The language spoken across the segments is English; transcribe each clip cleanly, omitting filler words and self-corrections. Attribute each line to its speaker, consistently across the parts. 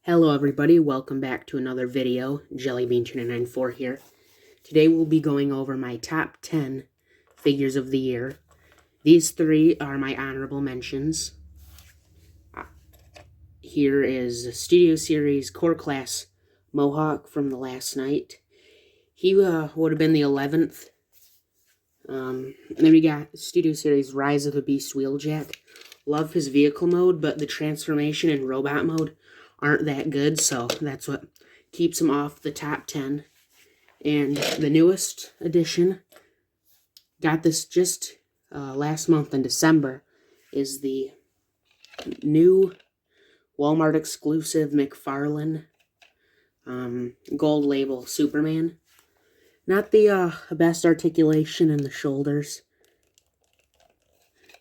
Speaker 1: Hello everybody, welcome back to another video. Jellybean294 here. Today we'll be going over my top 10 figures of the year. These three are my honorable mentions. Here is Studio Series Core Class Mohawk from the last night. He would have been the 11th. Then we got Studio Series Rise of the Beast Wheeljack. Love his vehicle mode, but the transformation and robot mode aren't that good, so that's what keeps him off the top 10. And the newest edition, got this just last month in December, is the new Walmart exclusive McFarlane gold label Superman. Not the best articulation in the shoulders.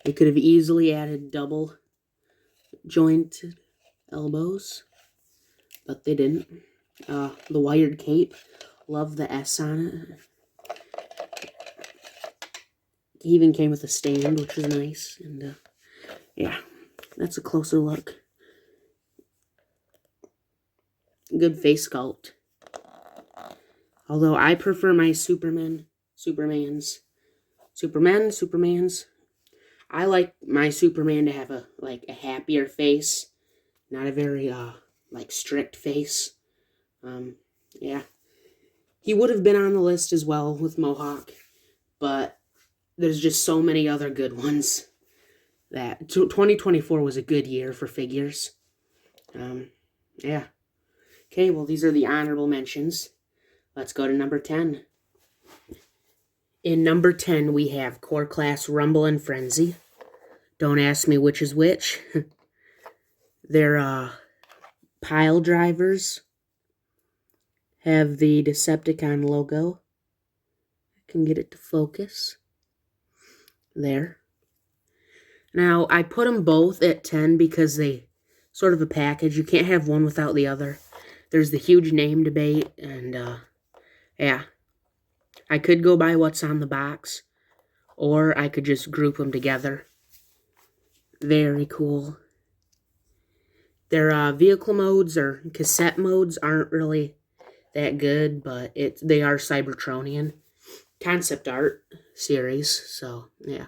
Speaker 1: They could have easily added double jointed elbows, but they didn't. The wired cape, love the S on it. He even came with a stand, which is nice. And yeah, that's a closer look. Good face sculpt. Although I prefer my Supermans. I like my Superman to have a happier face, not a very strict face. Yeah. He would have been on the list as well with Mohawk, but there's just so many other good ones that 2024 was a good year for figures. Yeah. Okay, well, these are the honorable mentions. Let's go to number 10. In number 10, we have Core Class Rumble and Frenzy. Don't ask me which is which. They're pile drivers. Have the Decepticon logo. I can get it to focus. There. Now, I put them both at 10 because they sort of a package. You can't have one without the other. There's the huge name debate, and yeah. I could go by what's on the box, or I could just group them together. Very cool. Their vehicle modes or cassette modes aren't really that good, but they are Cybertronian concept art series, so yeah.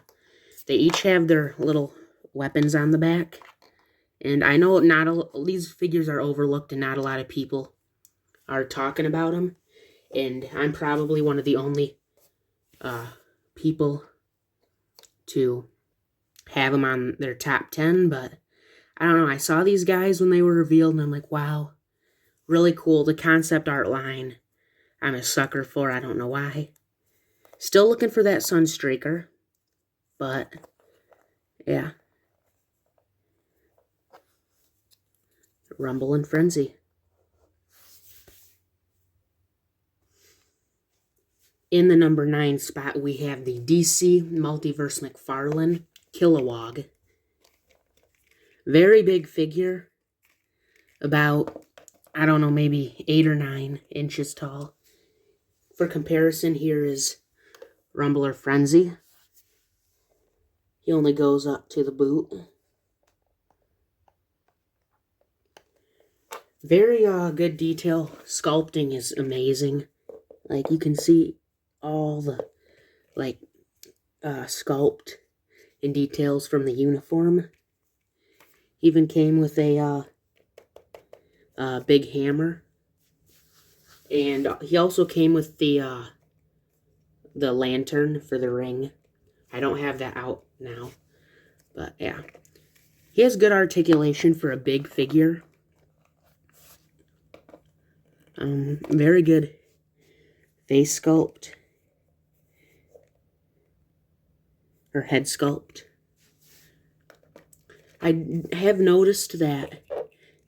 Speaker 1: They each have their little weapons on the back, and I know these figures are overlooked and not a lot of people are talking about them, and I'm probably one of the only people to have them on their top 10, but I don't know, I saw these guys when they were revealed, and I'm like, wow, really cool. The concept art line, I'm a sucker for, I don't know why. Still looking for that Sunstreaker, but yeah. Rumble and Frenzy. In the number 9 spot, we have the DC Multiverse McFarlane Kilowog. Very big figure. About, I don't know, maybe 8 or 9 inches tall. For comparison, here is Rumble or Frenzy. He only goes up to the boot. Very good detail. Sculpting is amazing. Like, you can see all the, sculpt and details from the uniform. Even came with a big hammer. And he also came with the lantern for the ring. I don't have that out now. But, yeah. He has good articulation for a big figure. Very good face sculpt. Or head sculpt. I have noticed that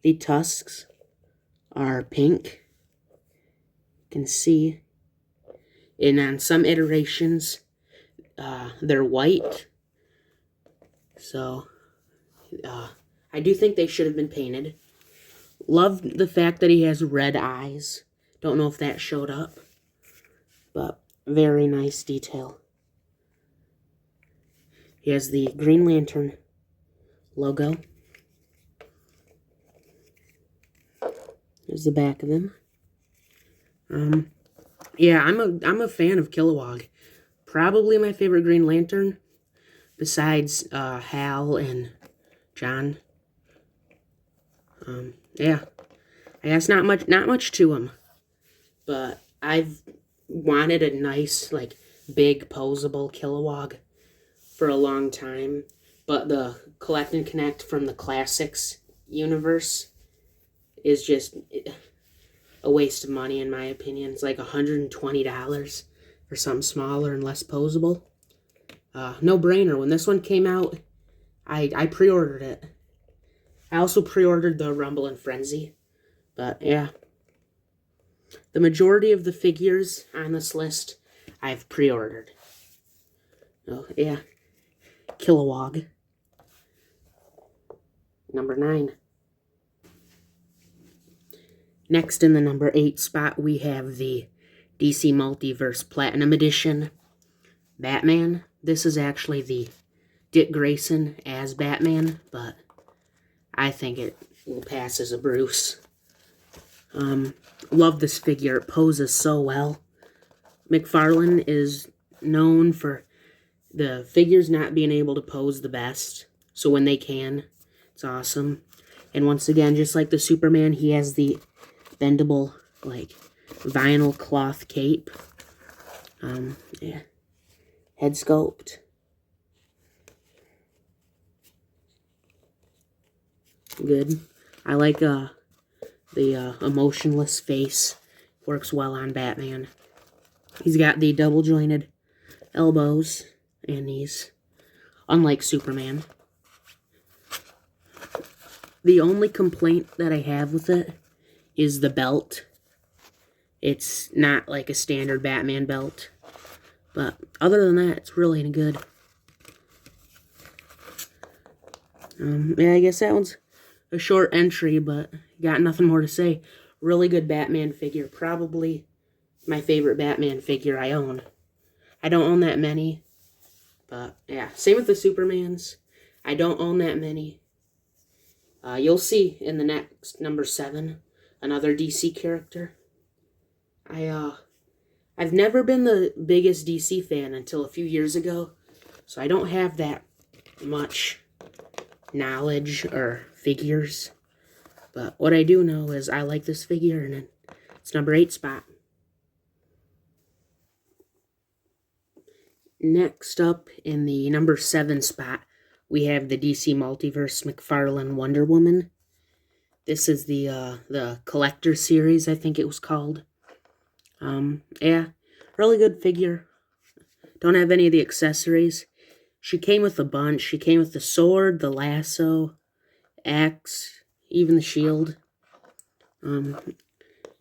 Speaker 1: the tusks are pink. You can see. And on some iterations, they're white. So, I do think they should have been painted. Love the fact that he has red eyes. Don't know if that showed up. But very nice detail. He has the Green Lantern logo. There's the back of them. Yeah, I'm a fan of Kilowog. Probably my favorite Green Lantern, besides Hal and John. Yeah, I guess not much to him, but I've wanted a nice, like, big posable Kilowog for a long time. But the Collect and Connect from the Classics universe is just a waste of money, in my opinion. It's like $120 for something smaller and less posable. No brainer. When this one came out, I pre-ordered it. I also pre-ordered the Rumble and Frenzy. But yeah, the majority of the figures on this list I've pre-ordered. Oh yeah, Kilowog. Number 9. Next in the number 8 spot, we have the DC Multiverse Platinum Edition Batman. This is actually the Dick Grayson as Batman, but I think it will pass as a Bruce. Love this figure. It poses so well. McFarlane is known for the figures not being able to pose the best, so when they can, it's awesome. And once again, just like the Superman, he has the bendable, like, vinyl cloth cape. Yeah. Head sculpt. Good. I like the emotionless face. Works well on Batman. He's got the double jointed elbows and knees, unlike Superman. The only complaint that I have with it is the belt. It's not like a standard Batman belt. But other than that, it's really good. Yeah, I guess that one's a short entry, but got nothing more to say. Really good Batman figure. Probably my favorite Batman figure I own. I don't own that many. But yeah, same with the Supermans. I don't own that many. You'll see in the next number 7, another DC character. I've never been the biggest DC fan until a few years ago, so I don't have that much knowledge or figures. But what I do know is I like this figure, and it's number 8 spot. Next up, in the number 7 spot, we have the DC Multiverse McFarlane Wonder Woman. This is the Collector Series, I think it was called. Yeah, really good figure. Don't have any of the accessories. She came with a bunch. She came with the sword, the lasso, axe, even the shield.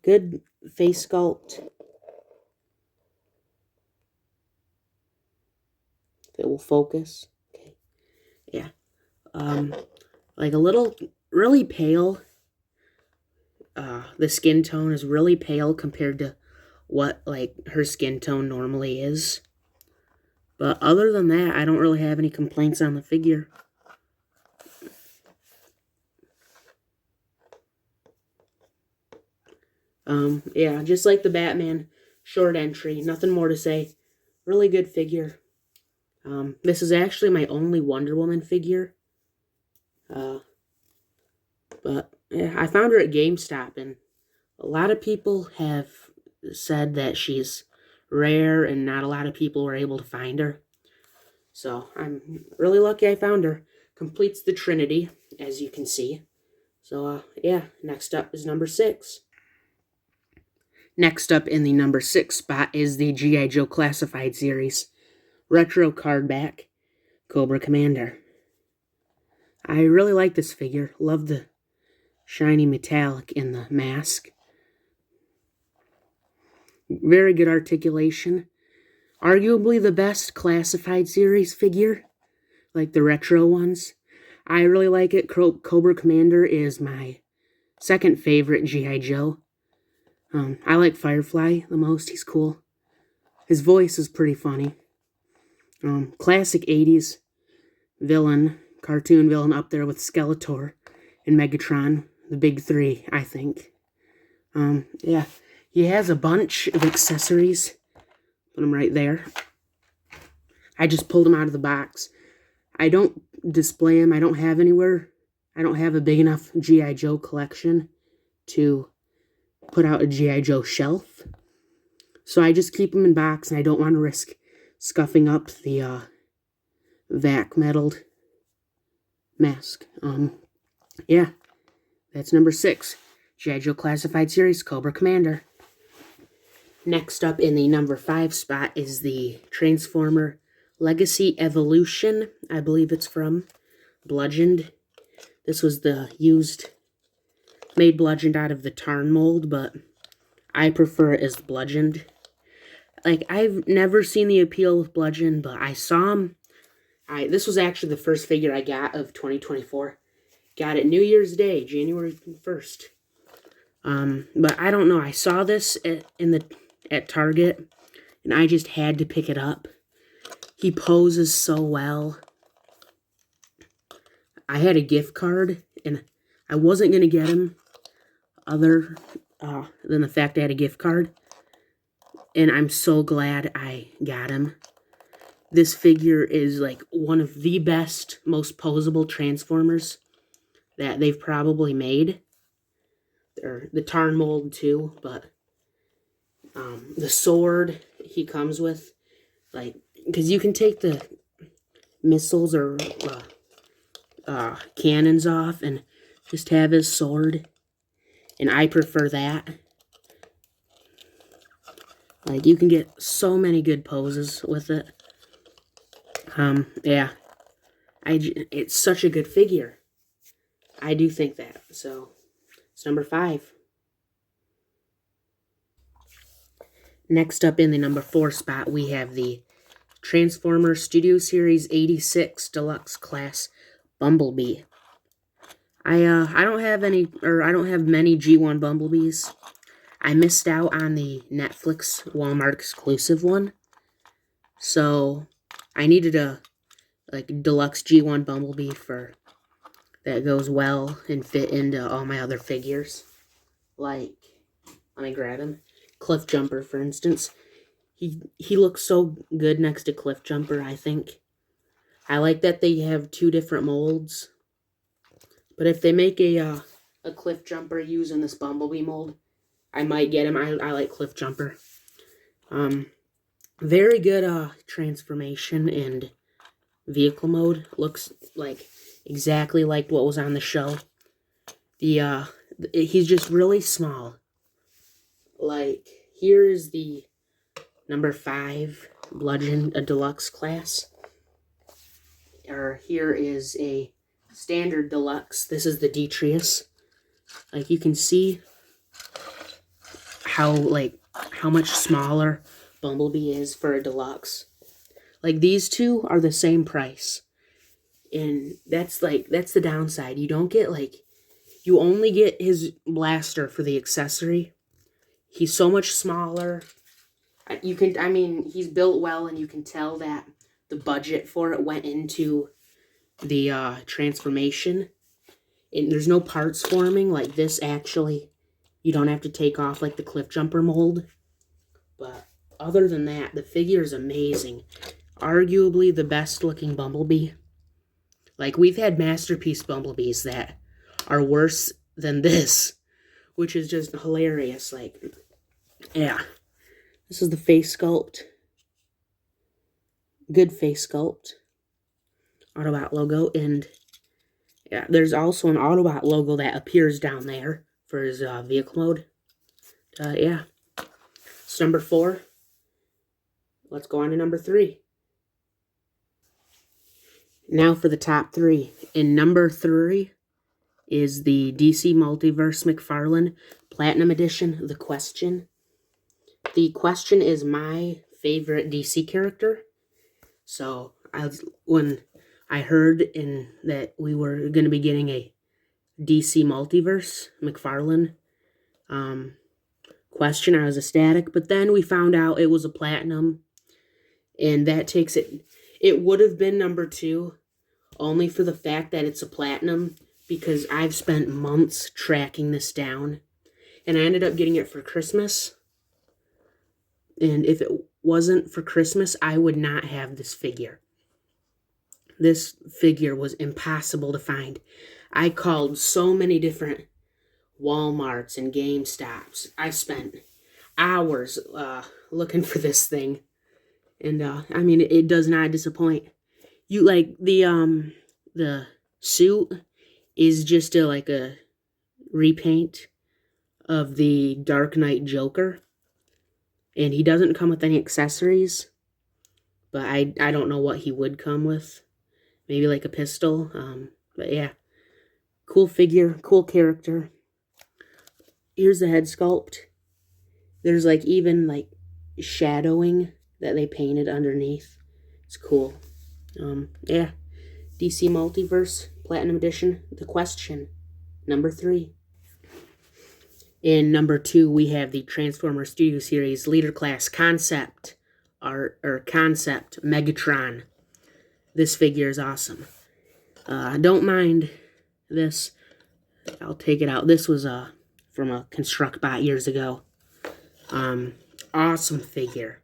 Speaker 1: Good face sculpt. If it will focus. Okay. Yeah. Like a little, really pale. The skin tone is really pale compared to what, like, her skin tone normally is. But other than that, I don't really have any complaints on the figure. Yeah, just like the Batman, short entry, nothing more to say. Really good figure. This is actually my only Wonder Woman figure. But yeah, I found her at GameStop, and a lot of people have said that she's rare and not a lot of people were able to find her. So I'm really lucky I found her. Completes the Trinity, as you can see. So yeah, next up is number 6. Next up in the number 6 spot is the G.I. Joe Classified Series. Retro card back, Cobra Commander. I really like this figure. Love the shiny metallic in the mask. Very good articulation. Arguably the best Classified Series figure, like the retro ones. I really like it. Cobra Commander is my second favorite G.I. Joe. I like Firefly the most. He's cool. His voice is pretty funny. Classic 80s villain, cartoon villain up there with Skeletor and Megatron. The big 3, I think. Yeah, he has a bunch of accessories. Put them right there. I just pulled them out of the box. I don't display them. I don't have anywhere. I don't have a big enough G.I. Joe collection to put out a G.I. Joe shelf. So I just keep them in box, and I don't want to risk scuffing up the vac metalled mask. Yeah, that's number 6. G.I. Joe Classified Series, Cobra Commander. Next up in the number 5 spot is the Transformer Legacy Evolution. I believe it's from Bludgeoned. This was the made bludgeoned out of the Tarn mold, but I prefer it as bludgeoned. Like, I've never seen the appeal with bludgeon, but I saw him. This was actually the first figure I got of 2024. Got it New Year's Day, January 1st. But I don't know. I saw this at Target, and I just had to pick it up. He poses so well. I had a gift card, and I wasn't going to get him other than the fact I had a gift card. And I'm so glad I got him. This figure is like one of the best, most posable Transformers that they've probably made. Or the Tarn mold too, but the sword he comes with, like, because you can take the missiles or cannons off and just have his sword, and I prefer that. Like, you can get so many good poses with it. Yeah, it's such a good figure. I do think that. So it's number 5. Next up in the number 4 spot, we have the Transformer Studio Series 86 Deluxe Class Bumblebee. I don't have many G1 Bumblebees. I missed out on the Netflix Walmart exclusive one. So I needed a deluxe G1 Bumblebee that goes well and fit into all my other figures. Like, let me grab him. Cliff Jumper, for instance. He looks so good next to Cliff Jumper, I think. I like that they have 2 different molds. But if they make a Cliff Jumper using this Bumblebee mold, I might get him. I like Cliff Jumper. Very good transformation and vehicle mode. Looks like exactly like what was on the show. He's just really small. Like, here's the number 5 Bludgeon, a deluxe class. Or here is a standard deluxe. This is the Detrius. Like, you can see how much smaller Bumblebee is for a deluxe. Like, these two are the same price. And that's the downside. You don't get, you only get his blaster for the accessory. He's so much smaller. He's built well, and you can tell that the budget for it went into the transformation. And there's no parts forming like this, actually. You don't have to take off like the Cliff Jumper mold. But other than that, the figure is amazing. Arguably the best looking Bumblebee. Like, we've had Masterpiece Bumblebees that are worse than this, which is just hilarious. Like, yeah. This is the face sculpt. Good face sculpt. Autobot logo. And yeah, there's also an Autobot logo that appears down there for his vehicle mode. Yeah. It's number 4. Let's go on to number 3. Now for the top 3. In number 3 is the DC Multiverse McFarlane Platinum Edition, The Question. The Question is my favorite DC character. So, when I heard that we were going to be getting a DC Multiverse McFarlane Question, I was ecstatic. But then we found out it was a Platinum. And that takes it... It would have been number 2, only for the fact that it's a Platinum, because I've spent months tracking this down. And I ended up getting it for Christmas. And if it wasn't for Christmas, I would not have this figure. This figure was impossible to find. I called so many different Walmarts and GameStops. I spent hours looking for this thing. And I mean, it does not disappoint. You like the suit is just a repaint of the Dark Knight Joker, and he doesn't come with any accessories. But I don't know what he would come with. Maybe like a pistol. But yeah, cool figure, cool character. Here's the head sculpt. There's even shadowing that they painted underneath. It's cool. Yeah. DC Multiverse Platinum Edition, The Question, number 3. In number 2, we have the Transformers Studio Series Leader Class Concept Art, or Concept Megatron. This figure is awesome. I don't mind this. I'll take it out. This was from a ConstructBot years ago. Awesome figure.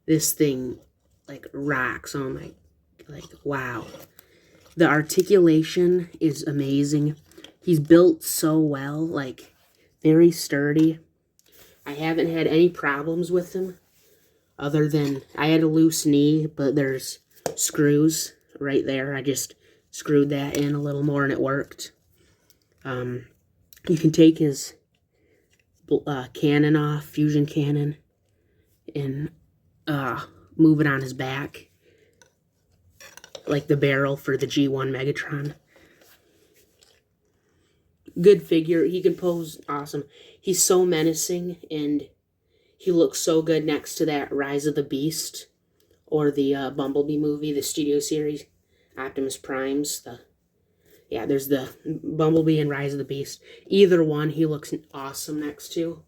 Speaker 1: This thing rocks. Oh my, wow. The articulation is amazing. He's built so well, very sturdy. I haven't had any problems with him, other than I had a loose knee, but there's screws right there. I just screwed that in a little more and it worked. You can take his cannon off, fusion cannon, and move it on his back, like the barrel for the G1 Megatron. Good figure. He can pose awesome. He's so menacing, and he looks so good next to that Rise of the Beast, or the Bumblebee movie, the Studio Series, Optimus Primes. There's the Bumblebee and Rise of the Beast. Either one, he looks awesome next to.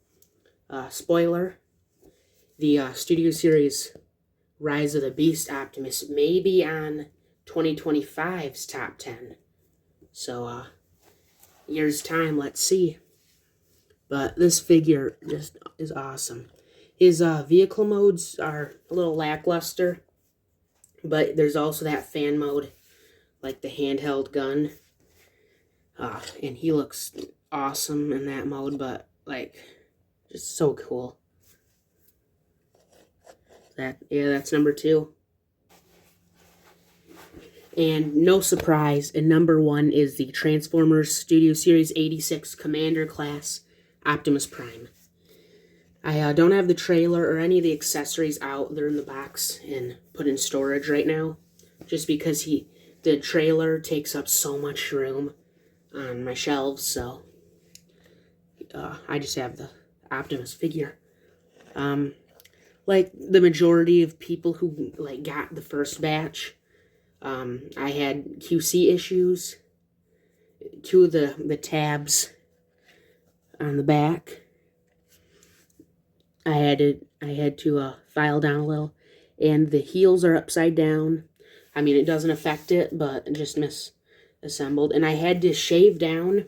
Speaker 1: Spoiler, the Studio Series Rise of the Beast Optimus may be on 2025's top 10. So, year's time, let's see. But this figure just is awesome. His vehicle modes are a little lackluster, but there's also that fan mode, like the handheld gun. And he looks awesome in that mode, but just so cool. That's number 2. And no surprise, and number 1 is the Transformers Studio Series 86 Commander Class Optimus Prime. I don't have the trailer or any of the accessories out. They're in the box and put in storage right now, just because the trailer takes up so much room on my shelves, so I just have the Optimus figure. Like the majority of people who got the first batch, I had QC issues. 2 of the tabs on the back, I had to file down a little, and the heels are upside down. I mean, it doesn't affect it, but just misassembled. And I had to shave down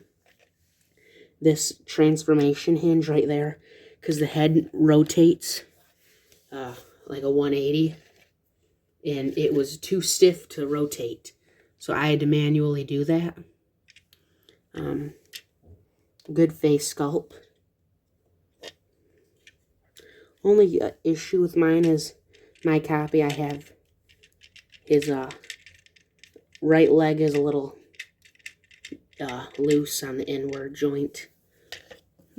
Speaker 1: this transformation hinge right there, because the head rotates like a 180, and it was too stiff to rotate, so I had to manually do that. Good face sculpt. Only issue with mine is my copy. I have his right leg is a little loose on the inward joint,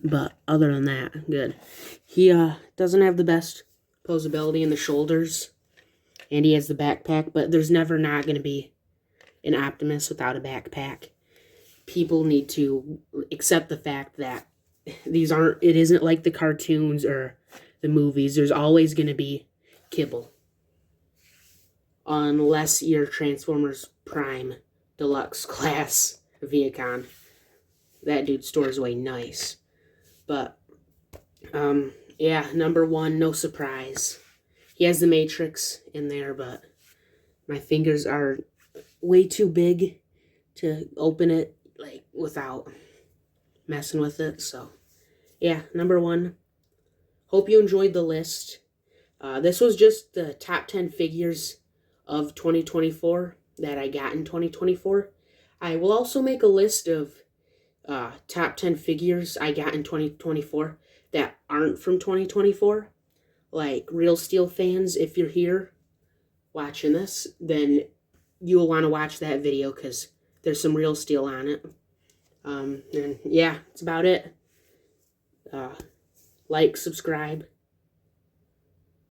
Speaker 1: but other than that, good. He doesn't have the best posability in the shoulders, and he has the backpack, but there's never not going to be an Optimus without a backpack. People need to accept the fact that it isn't like the cartoons or the movies. There's always going to be kibble. Unless you're Transformers Prime Deluxe Class Viacon. That dude stores away nice. But, yeah, number 1, no surprise. He has the Matrix in there, but my fingers are way too big to open it, without messing with it, so yeah, number 1. Hope you enjoyed the list. This was just the top 10 figures of 2024 that I got in 2024. I will also make a list of top 10 figures I got in 2024 that aren't from 2024. Like, Real Steel fans, if you're here watching this, then you'll want to watch that video because there's some Real Steel on it. And yeah, that's about it. Like, subscribe,